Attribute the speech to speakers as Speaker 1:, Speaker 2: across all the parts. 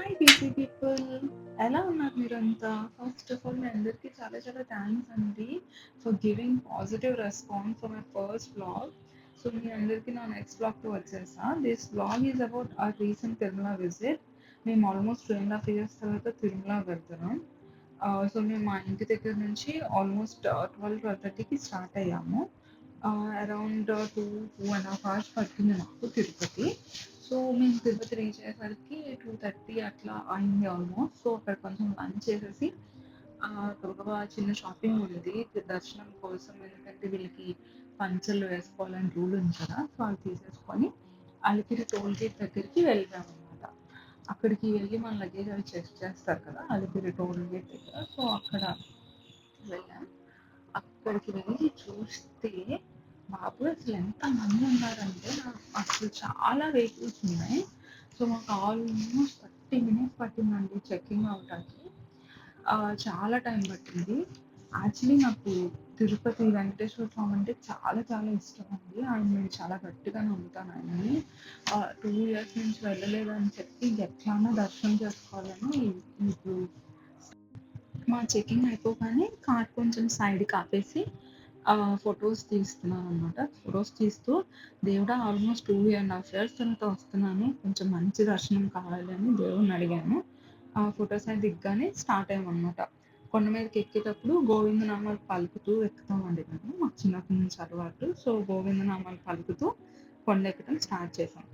Speaker 1: Hi PC people. ఎలా ఉన్నారు మీరంతా? ఫస్ట్ ఆఫ్ ఆల్ మీ అందరికీ చాలా చాలా థ్యాంక్స్ అండి for giving positive response for my first vlog. So మీ అందరికీ నా నెక్స్ట్ వ్లాగ్‌తో వచ్చేసా. This vlog is about our recent Tirumala visit. మేము ఆల్మోస్ట్ 2.5 ఇయర్స్ తర్వాత తిరుమల వెళ్తున్నాం. సో మేము మా ఇంటి దగ్గర నుంచి ఆల్మోస్ట్ 12:30కి స్టార్ట్ అయ్యాము. అరౌండ్ 2.5 అవర్స్ పట్టింది నాకు తిరుపతి. సో మేము తిరుపతి రీచ్ అయ్యేసరికి 2:30 అట్లా అయింది ఆల్మోస్ట్. సో అక్కడ కొంచెం లంచ్ చేసేసి గబగబా చిన్న షాపింగ్ ఉంది దర్శనం కోసం. ఎందుకంటే వీళ్ళకి పంచెలు వేసుకోవాలని రూల్ ఉంది కదా! సో అది తీసేసుకొని అలిపిరి టోల్ గేట్ దగ్గరికి వెళ్ళామనమాట. అక్కడికి వెళ్ళి మన లగేజ్ అవి చెక్ చేస్తారు కదా! అలిపిరి టోల్ గేట్ దగ్గర. సో అక్కడ వెళ్ళాం. అక్కడికి వెళ్ళి చూస్తే బాబోయ్! అసలు ఎంతమంది ఉన్నారంటే అసలు చాలా వెహికల్స్ ఉన్నాయి. సో మాకు ఆల్మోస్ట్ 30 మినిట్స్ పట్టిందండి చెకింగ్ అవ్వటానికి. చాలా టైం పట్టింది. యాక్చువల్లీ నాకు తిరుపతి వెంకటేశ్వర స్వామి అంటే చాలా చాలా ఇష్టం అండి. నేను చాలా గట్టిగా నమ్ముతాను ఆయన్ని. 2 ఇయర్స్ నుంచి వెళ్ళలేదని చెప్పి ఎట్లైనా దర్శనం చేసుకోవాలని ఇప్పుడు మా చెకింగ్ అయిపోగానే కార్ కొంచెం సైడ్‌కి ఆపేసి ఫోటోస్ తీస్తున్నాననమాట. ఫోటోస్ తీస్తూ దేవుడా ఆల్మోస్ట్ 2.5 ఇయర్స్ తర్వాత వస్తున్నాను. కొంచెం మంచి దర్శనం కావాలి అని దేవుడిని అడిగాను. ఆ ఫోటోస్ అయి దిగ్గానే స్టార్ట్ అయ్యామనమాట. కొండ మీదకి ఎక్కేటప్పుడు గోవిందనామాలు పలుకుతూ ఎక్కుతామండి మేము. మాకు చిన్నప్పటి నుంచి అలవాటు. సో గోవిందనామాలు పలుకుతూ కొండెక్కడం స్టార్ట్ చేశాం.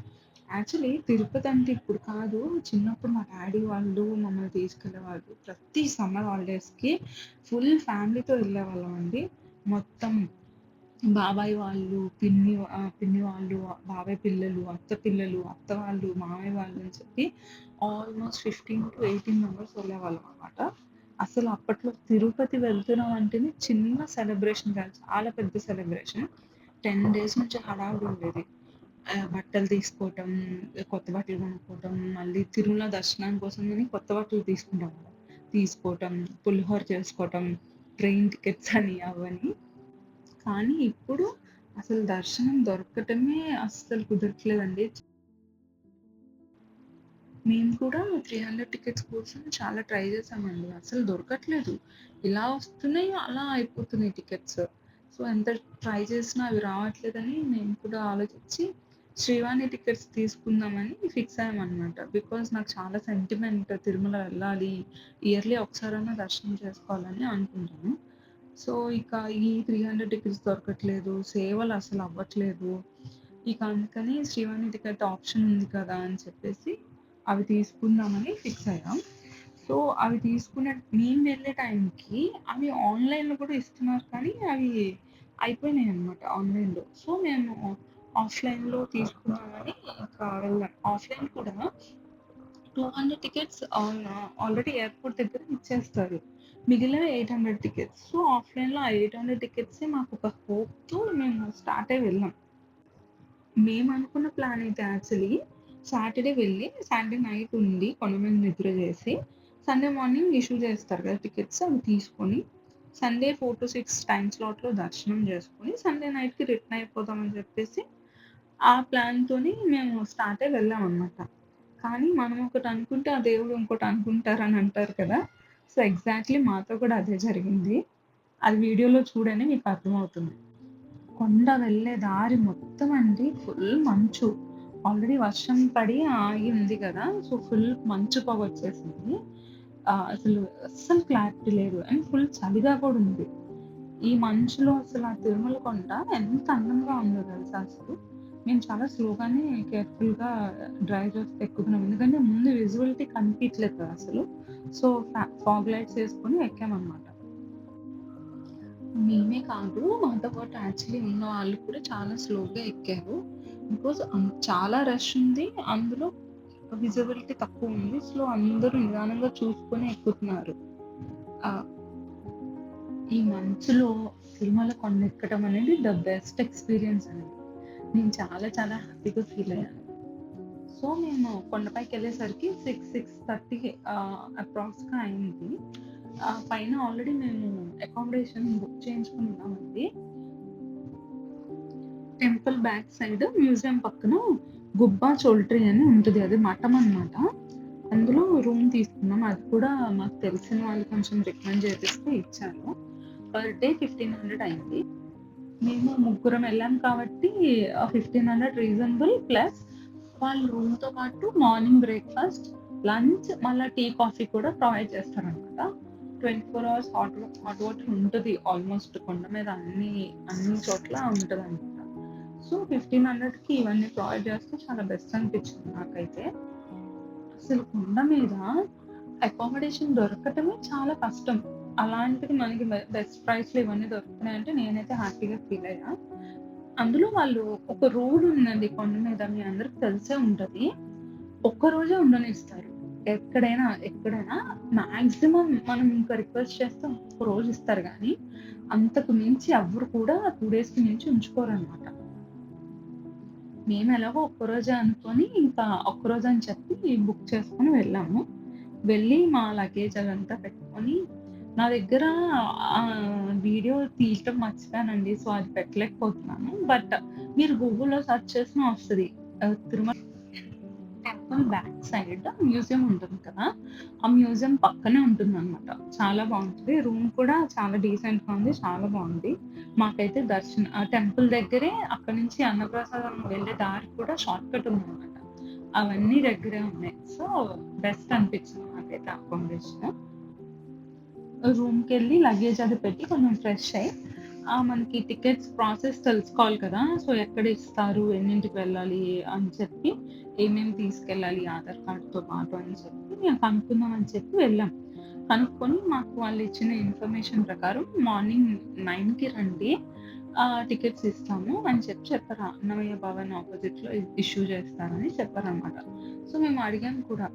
Speaker 1: యాక్చువల్లీ తిరుపతి అంటే ఇప్పుడు కాదు. చిన్నప్పుడు మా డ్యాడీ వాళ్ళు మమ్మల్ని తీసుకెళ్ళేవాళ్ళు. ప్రతి సమ్మర్ హాలిడేస్‌కి ఫుల్ ఫ్యామిలీతో వెళ్ళేవాళ్ళమండి. మొత్తం బాబాయ్ వాళ్ళు, పిన్ని వాళ్ళు, బాబాయ్ పిల్లలు, అత్త పిల్లలు, అత్త వాళ్ళు, మామయ్య వాళ్ళు అని చెప్పి ఆల్మోస్ట్ 15-18 మెంబర్స్ వెళ్ళేవాళ్ళమనమాట. అసలు అప్పట్లో తిరుపతి వెళ్తున్నాం అంటేనే చిన్న సెలబ్రేషన్ కాదు. చాలా పెద్ద సెలబ్రేషన్. 10 డేస్ నుంచి హడావిడి ఉండేది. బట్టలు తీసుకోవటం, కొత్త బట్టలు కొనుక్కోవటం, మళ్ళీ తిరుమల దర్శనం కోసమని కొత్త బట్టలు తీసుకుంటాం కదా! తీసుకోవటం, పులిహోర చేసుకోవటం, ట్రైన్ టికెట్స్ అని అవని. కానీ ఇప్పుడు అసలు దర్శనం దొరకటమే అస్సలు కుదరట్లేదండి. మేము కూడా 300 టికెట్స్ కోసం చాలా ట్రై చేశామండి. అసలు దొరకట్లేదు. ఇలా వస్తున్నాయి, అలా అయిపోతున్నాయి టికెట్స్. సో, ఎంత ట్రై చేసినా అవి రావట్లేదని మేము కూడా ఆలోచించి శ్రీవాణి టికెట్స్ తీసుకుందామని ఫిక్స్ అయ్యామనమాట. బికాజ్ నాకు చాలా సెంటిమెంట్ తిరుమల వెళ్ళాలి. ఇయర్‌లీ ఒకసారన్నా దర్శనం చేసుకోవాలని అనుకుంటాను. సో, ఇక ఈ 300 టికెట్స్ దొరకట్లేదు. సేవలు అసలు అవ్వట్లేదు. ఇక అందుకని శ్రీవాణి టికెట్ ఆప్షన్ ఉంది కదా! అని చెప్పేసి అవి తీసుకుందామని ఫిక్స్ అయ్యాం. సో, అవి తీసుకునే మేము వెళ్ళే టైంకి అవి ఆన్‌లైన్‌లో కూడా ఇస్తున్నారు కానీ అవి అయిపోయినాయన్నమాట ఆన్‌లైన్‌లో. సో, మేము ఆఫ్‌లైన్‌లో తీసుకుందామని ఇంకా వెళ్ళాం. ఆఫ్‌లైన్ కూడా 200 టికెట్స్ ఆల్రెడీ ఎయిర్‌పోర్ట్ దగ్గర ఇచ్చేస్తారు. మిగిలిన 800 టికెట్స్. సో, ఆఫ్‌లైన్‌లో ఆ 800 టికెట్సే మాకు ఒక హోప్‌తో మేము స్టార్ట్ అయ్యి వెళ్ళాం. మేమనుకున్న ప్లాన్ అయితే యాక్చువల్లీ సాటర్‌డే వెళ్ళి, సాటర్‌డే నైట్ ఉండి కొండ మీద నిద్ర చేసి, సండే మార్నింగ్ ఇష్యూ చేస్తారు కదా టికెట్స్ అవి తీసుకొని, సండే 4-6 టైమ్ స్లాట్‌లో దర్శనం చేసుకొని, సండే నైట్‌కి రిటర్న్ అయిపోదామని చెప్పేసి, ఆ ప్లాన్‌తోని మేము స్టార్ట్ అయ్యి వెళ్ళామనమాట. కానీ మనం ఒకటి అనుకుంటే, ఆ దేవుడు ఇంకోటి అనుకుంటారని అంటారు కదా! సో, ఎగ్జాక్ట్‌లీ మాతో కూడా అదే జరిగింది. అది వీడియోలో చూడండి మీకు అర్థమవుతుంది. కొండ వెళ్ళే దారి మొత్తం అండి ఫుల్ మంచు. ఆల్రెడీ వర్షం పడి ఆగి ఉంది గదా! సో, ఫుల్ మంచు పొగొచ్చేసింది. అస్సలు క్లారిటీ లేదు. అండ్ ఫుల్ చలిగా కూడా ఉంది. ఈ మంచులో అసలు ఆ తిరుమల కొండ ఎంత అందంగా ఉందో తెలుసా అసలు. మేము చాలా స్లోగానే కేర్‌ఫుల్‌గా డ్రైవ్ చేస్తూ ఎక్కుతున్నాం. ఎందుకంటే ముందు విజిబిలిటీ కనిపియట్లేదు కదా అసలు. సో, ఫాగ్ లైట్స్ ఏసుకొని ఎక్కామనమాట. మేమే కాదు. మాతో పాటు యాక్చువల్లీ ఉన్న వాళ్ళు కూడా చాలా స్లోగా ఎక్కారు. బికాజ్ చాలా రష్ ఉంది. అందులో విజిబిలిటీ తక్కువుంది. సో, అందరూ నిదానంగా చూసుకొని ఎక్కుతున్నారు. ఆహ్, ఈ మంచులో తిరుమల కొండెక్కడం అనేది ద బెస్ట్ ఎక్స్‌పీరియన్స్ అండి. నేను చాలా చాలా హ్యాపీగా ఫీల్ అయ్యాను. సో, మేము కొండపైకెళ్ళేసరికి 6:30 అప్రాక్స్‌గా అయింది. పైన ఆల్రెడీ మేము అకామిడేషన్ బుక్ చేయించుకున్నామండి. టెంపుల్ బ్యాక్ సైడ్ మ్యూజియం పక్కన గుబ్బా చోల్ట్రీ అని ఉంటది. అది మఠం అన్నమాట. అందులో రూమ్ తీసుకున్నాం. అది కూడా మాకు తెలిసిన వాళ్ళు కొంచెం రికమెండ్ చేపిస్తే ఇచ్చారు. పర్ డే 1500 అయింది. మేము ముగ్గురం ఎళ్ళాం కాబట్టి 1500 రీజనబుల్. ప్లస్ వాళ్ళు రూమ్‌తో పాటు మార్నింగ్ బ్రేక్‌ఫాస్ట్, లంచ్, మళ్ళా టీ, కాఫీ కూడా ప్రొవైడ్ చేస్తారనమాట. 24 అవర్స్ హాట్ వాటర్ ఉంటది. ఆల్‌మోస్ట్ కొండ మీద అన్ని చోట్ల ఉంటదనమాట. సో, 1500కి ఇవన్నీ ప్రొవైడ్ చేస్తే చాలా బెస్ట్ అనిపించింది నాకైతే. అసలు కొండ మీద అకామిడేషన్ దొరకటమే చాలా కష్టం. అలాంటిది మనకి బెస్ట్ ప్రైస్‌లో ఇవన్నీ దొరుకుతున్నాయంటే నేనైతే హ్యాపీగా ఫీల్ అయ్యా. అందులో వాళ్ళు ఒక రూల్ ఉందండి కొండ మీద, మీ అందరికి తెలిసే ఉంటది. ఒక్కరోజే ఉండనిస్తారు. ఎక్కడైనా మాక్సిమం మనం ఇంకా రిక్వెస్ట్ చేస్తే ఒక్క రోజు ఇస్తారు గానీ, అంతకు మించి ఎవ్వరు కూడా 2 డేస్‌కి మించి ఉంచుకోరనమాట. మేమెలాగో ఒక్కరోజే అనుకోని, ఇంకా ఒక్కరోజని చెప్పి బుక్ చేసుకొని వెళ్ళాము. వెళ్ళి మా లగేజ్ అదంతా పెట్టుకొని, నా దగ్గర వీడియో తీయటం మర్చిపోయానండి. సో, అది పెట్టలేకపోతున్నాను. బట్ మీరు గూగుల్‌లో సెర్చ్ చేసినా వస్తది. Tirumala temple back side museum ఉంటుంది కదా! ఆ మ్యూజియం పక్కనే ఉంటుందనమాట. చాలా బావుంటది. రూమ్ కూడా చాలా డీసెంట్‌గా ఉంది. చాలా బావుంది. మాకైతే టెంపుల్ దగ్గరే అక్కడి నుంచి అన్నప్రసాదం వెళ్ళే దారి కూడా షార్ట్‌కట్ ఉందనమాట. అవన్నీ దగ్గరే ఉన్నాయి. సో, బెస్ట్ అనిపించింది నాకైతే అకామిడేషన్. రూమ్‌కెళ్ళి లగేజ్ అది పెట్టి కొంచెం ఫ్రెష్ అయ్యి, మనకి టికెట్స్ ప్రాసెస్ తెలుసుకోవాలి కదా! సో, ఎక్కడ ఇస్తారు? ఎన్నింటికి వెళ్ళాలి? అని చెప్పి, ఏమేమి తీసుకెళ్ళాలి ఆధార్ కార్డ్‌తో పాటు అని చెప్పి మేము కనుక్కుందాం అని చెప్పి వెళ్ళాం. కనుక్కొని మాకు వాళ్ళు ఇచ్చిన ఇన్ఫర్మేషన్ ప్రకారం మార్నింగ్ 9కి రండి. టికెట్స్ ఇస్తాము అని చెప్పారు. అన్నమయ్య భవన్ అపోజిట్‌లో ఇష్యూ చేస్తారని చెప్పారనమాట. సో, మేము అడిగాం కూడా.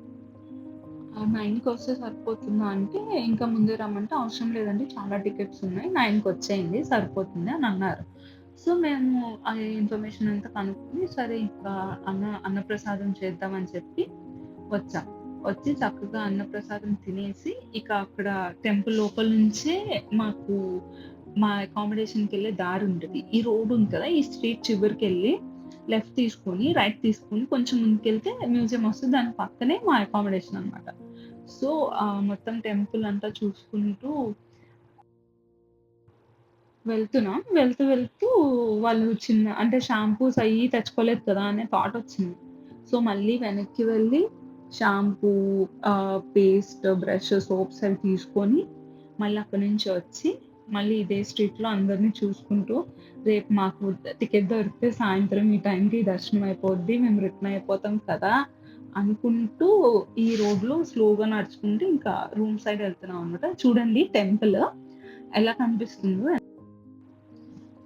Speaker 1: 9:00కొస్తే సరిపోతుందా అంటే, ఇంకా ముందే రమ్మంటే, అవసరం లేదండి చాలా టికెట్స్ ఉన్నాయి. 9:00కొచ్చేయండి సరిపోతుంది అని అన్నారు. సో, మేము ఆ ఇన్ఫర్మేషన్ అంతా కనుక్కొని, సరే ఇంకా అన్నప్రసాదం చేద్దాం అని చెప్పి వచ్చాం. వచ్చి చక్కగా అన్నప్రసాదం తినేసి, ఇక అక్కడ టెంపుల్ లోపల నుంచే మాకు మా అకామిడేషన్‌కెళ్ళే దారుంటది. ఈ రోడ్ ఉంది కదా! ఈ స్ట్రీట్ చివరికెళ్ళి లెఫ్ట్ తీసుకొని, రైట్ తీసుకొని కొంచెం ముందుకెళ్తే మ్యూజియం వస్తది. దాని పక్కనే మా అకామిడేషన్ అనమాట. సో, మొత్తం టెంపుల్ అంతా చూసుకుంటూ వెళ్తున్నాం. వెళ్తూ వాళ్ళు అంటే షాంపూస్ అయ్యి తెచ్చుకోలేదు కదా! అనే థాట్ వచ్చింది. సో, మళ్ళీ వెనక్కి వెళ్ళి షాంపూ, పేస్ట్, బ్రష్, సోప్స్ అవి తీసుకొని, మళ్ళీ అక్కడి నుంచి వచ్చి, మళ్ళీ ఇదే స్ట్రీట్‌లో అందరిని చూసుకుంటూ, రేపు మాకు టికెట్ దొరికితే సాయంత్రం ఈ టైంకి దర్శనం అయిపోద్ది. మేము రిటర్న్ అయిపోతాం కదా! అనుకుంటూ ఈ రోడ్‌లో స్లోగా నడుచుకుంటూ ఇంకా రూమ్ సైడ్ వెళ్తున్నాం అనమాట. చూడండి టెంపుల్ ఎలా కనిపిస్తుందో.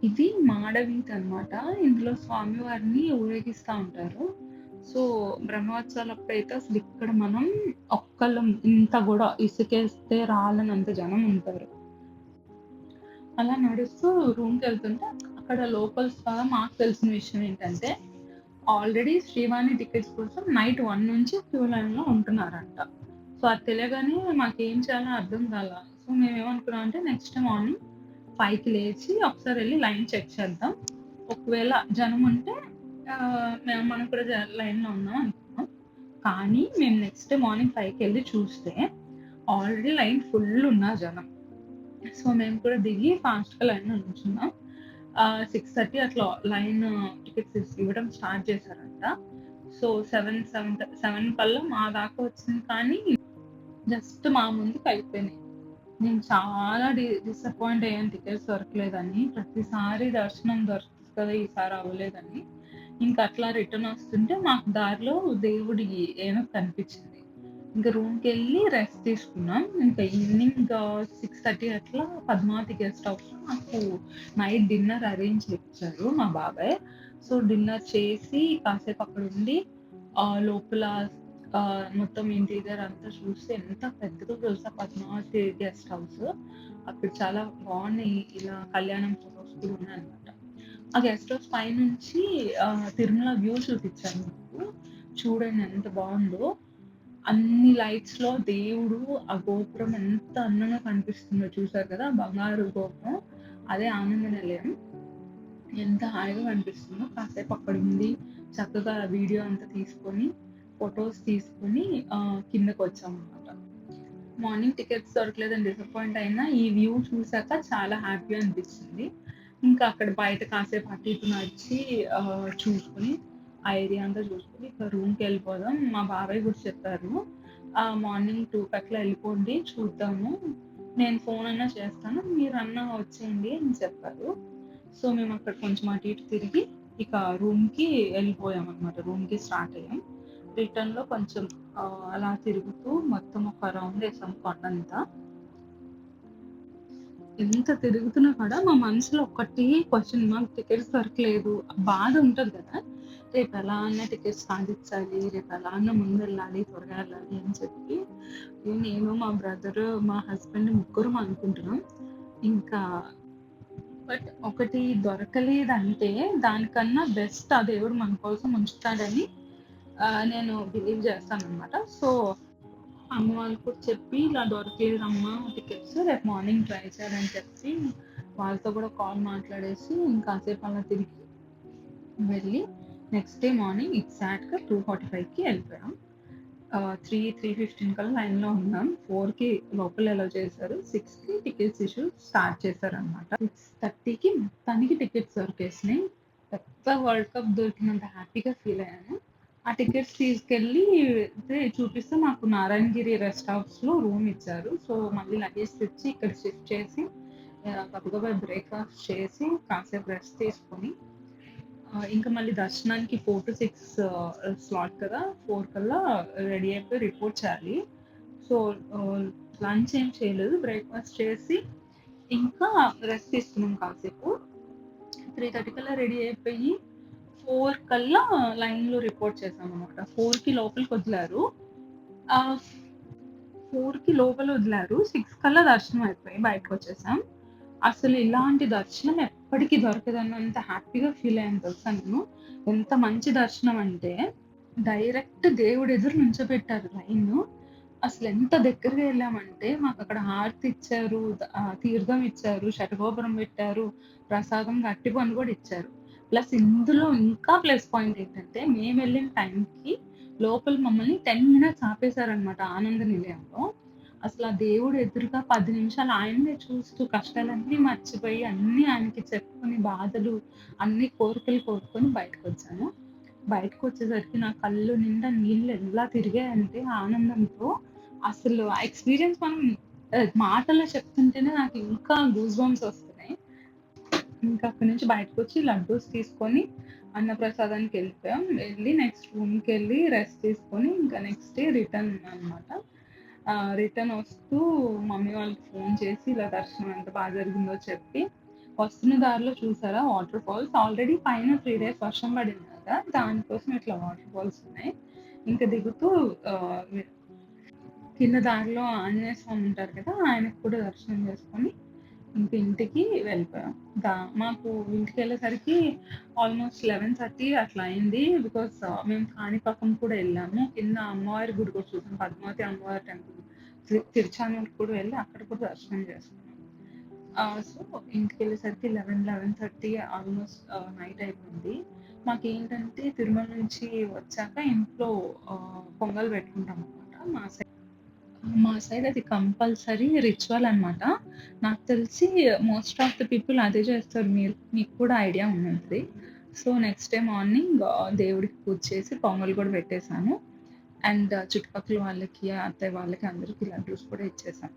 Speaker 1: ఇది మాడవీధనమాట. ఇందులో స్వామివారిని ఊరేగిస్తా ఉంటారు. సో, బ్రహ్మోత్సవాలప్పుడైతే అసలిక్కడ మనం ఒక్కళ్ళం ఇంత గూడా ఇసుకేస్తే రాలనంత జనం ఉంటారు. అలా నడుస్తూ రూమ్‌కెళ్తుంటే అక్కడ లోకల్స్ ద్వారా మాకు తెలిసిన విషయం ఏంటంటే, ఆల్రెడీ శ్రీవాణి టికెట్స్ కోసం నైట్ 1 నుంచి క్యూ లైన్‌లో ఉంటున్నారంట. సో, అది తెలియగానే మాకేం చేయాలో అర్థం కాల. సో, మేమేమనుకున్నామంటే నెక్స్ట్ మార్నింగ్ 5కి లేచి ఒకసారెళ్లి లైన్ చెక్ చేద్దాం. ఒకవేళ జనముంటే మనం కూడా లైన్‌లో ఉందాం అనుకున్నాం. కానీ మేము నెక్స్ట్ డే మార్నింగ్ 5కెళ్లి చూస్తే ఆల్రెడీ లైన్ ఫుల్ ఉన్నారు జనం. సో, మేము కూడా దిగి ఫాస్ట్‌గా లైన్‌లో నుంచున్నాం. 6:30 అట్లా టికెట్స్ ఇవ్వడం స్టార్ట్ చేశారంట. సో, 7 కల్లా మా దాకా వచ్చింది కానీ జస్ట్ మా ముందుకయిపోయినాయి. నేను చాలా డిసప్పాయింట్ అయ్యాను టికెట్స్ దొరకలేదని. ప్రతిసారి దర్శనం దొరుకుతది కదా! ఈసారి అవ్వలేదని. ఇంక అట్లా రిటర్న్ వస్తుంటే మాకు దారిలో దేవుడి ఏనుగు కనిపించింది. ఇంక రూమ్‌కెళ్ళి రెస్ట్ తీసుకున్నాం. ఇంకా ఈవినింగ్ 6:30 అట్లా పద్మావతి గెస్ట్ హౌస్‌లో మాకు నైట్ డిన్నర్ అరేంజ్ చేపిచ్చారు మా బాబాయ్. సో, డిన్నర్ చేసి కాసేపు అక్కడుండి లోపల మొత్తం ఇంటీరియర్ అంతా చూస్తే ఎంత పెద్దదో తెలుసా పద్మావతి గెస్ట్ హౌస్. అక్కడ చాలా బాగున్నాయి. ఇలా కళ్యాణం ఫోటోస్ కూడా ఉన్నాయన్నమాట. ఆ గెస్ట్ హౌస్ పైనుంచి తిరుమల వ్యూ చూపిచ్చారు మాకు. చూడండి ఎంత బావుందో. అన్ని లైట్స్‌లో దేవుడు, ఆ గోపురం ఎంత అందంగా కనిపిస్తుందో చూసారు కదా! బంగారు గోపురం. అదే ఆనంద నిలయం. ఎంత హాయిగా కనిపిస్తుందో. కాసేపు అక్కడుండి చక్కగా వీడియో అంతా తీసుకొని ఫోటోస్ తీసుకొని కిందకొచ్చామనమాట. మార్నింగ్ టికెట్స్ దొరకలేదని డిసప్పాయింట్ అయినా, ఈ వ్యూ చూసాక చాలా హ్యాపీ అనిపిచ్చింది. ఇంకా అక్కడ బయట కాసేపు అటు ఇటు నడిచి చూసుకొని, ఆ ఏరియా అంతా చూసుకొని, ఇక రూమ్‌కెళ్ళిపోదాం. మా బాబాయ్ కూడా చెప్పారు. మార్నింగ్ 2కి అట్లా ఎళ్ళిపోండి చూద్దాము. నేను ఫోనన్నా చేస్తాను. మీరన్నా వచ్చేయండి అని చెప్పారు. సో, మేమక్కడ కొంచెం అటు ఇటు తిరిగి, ఇక రూమ్‌కి ఎళ్ళిపోయామనమాట. రూమ్‌కి స్టార్ట్ అయ్యాం. రిటర్న్‌లో కొంచెం అలా తిరుగుతూ మొత్తం ఒక రౌండేసాం కొండంతా. ఎంత తిరుగుతున్నా కూడా మా మనసులో ఒక్కటే క్వెషన్ మాకు టికెట్స్ దొరకలేదు. ఆ బాధ ఉంటది కదా! రేపు ఎలా అన్నా టికెట్స్ సాధించాలి. రేపు ఎలా అన్నా ముందెళ్ళాలి, త్వరగా ఎళ్ళాలి అని చెప్పి నేను, మా బ్రదరు, మా హస్బెండ్ ముగ్గురం అనుకుంటున్నాం. ఇంకా బట్ ఒకటి దొరకలేదంటే దానికన్నా బెస్ట్ ఆ దేవుడు మన కోసం ఉంచుతాడని నేను బిలీవ్ చేస్తాననమాట. సో, అమ్మ వాళ్ళకి కూడా చెప్పి, ఇలా దొరకలేదమ్మా టికెట్స్. రేపు మార్నింగ్ ట్రై చేయాలని చెప్పి, వాళ్ళతో కూడా కాల్ మాట్లాడేసి, ఇంకాసేపు అలా తిరిగి వెళ్ళి, నెక్స్ట్ డే మార్నింగ్ ఎగ్జాక్ట్‌గా 2:45కి ఎళ్ళిపోయాం. 3:15 కల్లా లైన్‌లో ఉన్నాం. 4కి లోపల అలౌ చేశారు. 6కి టికెట్స్ ఇష్యూ స్టార్ట్ చేశారనమాట. 6:30కి మొత్తానికి టికెట్స్ దొరికేసినాయి. పెద్ద వరల్డ్ కప్ దొరికినంత హ్యాపీగా ఫీల్ అయ్యాను. ఆ టికెట్స్ తీసుకెళ్ళి చూపిస్తే మాకు నారాయణగిరి రెస్ట్ హౌస్‌లో రూమ్ ఇచ్చారు. సో, మళ్ళీ లగేజ్ తెచ్చి ఇక్కడ షిఫ్ట్ చేసి గబగబా బ్రేక్‌ఫాస్ట్ చేసి కాసేపు రెస్ట్ తీసుకొని ఇంకా మళ్ళీ దర్శనానికి 4-6 స్లాట్ కదా! 4 కల్లా రెడీ అయిపోయి రిపోర్ట్ చేయాలి. సో, లంచ్ ఏం చేయలేదు. బ్రేక్‌ఫాస్ట్ చేసి ఇంకా రెస్ట్ తీసుకున్నాం కాసేపు. 3:30 కల్లా రెడీ అయిపోయి 4 కల్లా లైన్‌లో రిపోర్ట్ చేశామనమాట. 4కి లోపలికొదిలారు. ఆహ్, 4కి లోపలొదిలారు. 6 కల్లా దర్శనం అయిపోయి బయటకొచ్చేసాం. అసలు ఇలాంటి దర్శనం ఎప్పటికి దొరకదన్నంత హ్యాపీగా ఫీల్ అయ్యాను తెలుసా నేను. ఎంత మంచి దర్శనం అంటే, డైరెక్ట్ దేవుడి ఎదురు నుంచోబెట్టారు లైను. అసలెంత దగ్గరగా ఎళ్ళామంటే, మాకక్కడ హారతి ఇచ్చారు, తీర్థం ఇచ్చారు, శటగోపురం పెట్టారు, ప్రసాదం అరటిపండు కూడా ఇచ్చారు. ప్లస్ ఇందులో ఇంకా ప్లస్ పాయింట్ ఏంటంటే, మేమెళ్ళిన టైంకి లోపల మమ్మల్ని 10 మినిట్స్ ఆపేశారనమాట ఆనంద నిలయంలో. అసల ఆ దేవుడు ఎదురుగా 10 నిమిషాలు ఆయన్నే చూస్తూ కష్టాలన్నీ మర్చిపోయి, అన్నీ ఆయనకి చెప్పుకొని, బాధలు అన్నీ కోరికలు కోరుకొని బయటకొచ్చాను. బయటకొచ్చేసరికి నా కళ్ళు నిండా నీళ్ళు ఎలా తిరిగాయంటే ఆనందంతో, అసలు ఆ ఎక్స్‌పీరియన్స్ మనం మాటల్లో చెప్తుంటేనే నాకు ఇంకా గూస్ బంప్స్ వస్తున్నాయి. ఇంకా అక్కడి నుంచి బయటకొచ్చి లడ్డూస్ తీసుకొని అన్నప్రసాదానికెళ్ళిపోయాం. వెళ్ళి నెక్స్ట్ రూమ్‌కెళ్ళి రెస్ట్ తీసుకొని, ఇంకా నెక్స్ట్ డే రిటర్న్ అనమాట. రిటర్న్ వస్తూ మమ్మీ వాళ్ళకి ఫోన్ చేసి ఇలా దర్శనం ఎంత బా జరిగిందో చెప్పి, వస్తున్న దారిలో చూసారా వాటర్ ఫాల్స్ ఆల్రెడీ పైన 3 డేస్ వర్షం పడింది కదా! దానికోసం ఇట్లా వాటర్ ఫాల్స్ ఉన్నాయి. ఇంక దిగుతూ ఆహ్, కింద దారిలో ఆంజనేయ స్వామి ఉంటారు కదా! ఆయనకి కూడా దర్శనం చేసుకొని ఇంక ఇంటికి వెళ్ళిపోయాం. మాకు ఇంటికెళ్ళేసరికి ఆల్‌మోస్ట్ 11:30 అట్లా అయింది. బికాజ్ మేము కాణిపాకం కూడా ఎళ్ళాము. కింద అమ్మవారి గుడి కూడా చూసాం. పద్మావతి అమ్మవారి టెంపుల్. తిరుచానూరుకి కూడా వెళ్లి అక్కడ కూడా దర్శనం చేసుకున్నాం. సో, ఇంటికెళ్ళేసరికి 11:30 ఆల్‌మోస్ట్ నైట్ అయిపోయింది. మాకేంటంటే తిరుమల నుంచి వచ్చాక ఇంట్లో పొంగల్ పెట్టుకుంటామనమాట. మా సైడ్ అది కంపల్సరీ రిచువల్ అనమాట. నాకు తెలిసి మోస్ట్ ఆఫ్ ద పీపుల్ అదే చేస్తారు. మీకు కూడా ఐడియా ఉండుంటది. సో, నెక్స్ట్ డే మార్నింగ్ దేవుడికి పూజ చేసి పొంగల్ కూడా పెట్టేసాను. అండ్ చుట్టుపక్కల వాళ్ళకి, అత్తయ్య వాళ్ళకి అందరికి లడ్డూస్ కూడా ఇచ్చేసాను.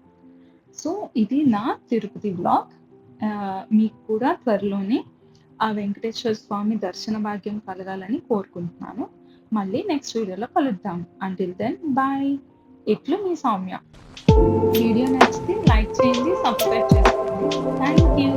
Speaker 1: సో, ఇది నా తిరుపతి వ్లాగ్. మీకు కూడా త్వరలోనే ఆ వెంకటేశ్వర స్వామి దర్శన భాగ్యం కలగాలని కోరుకుంటున్నాను. మళ్ళీ నెక్స్ట్ వీడియోలో కలుద్దాం. Until then bye. ఇట్లు మీ సౌమ్య. వీడియో నచ్చితే లైక్ చేయండి, సబ్స్క్రైబ్ చేసుకోండి. Thank you.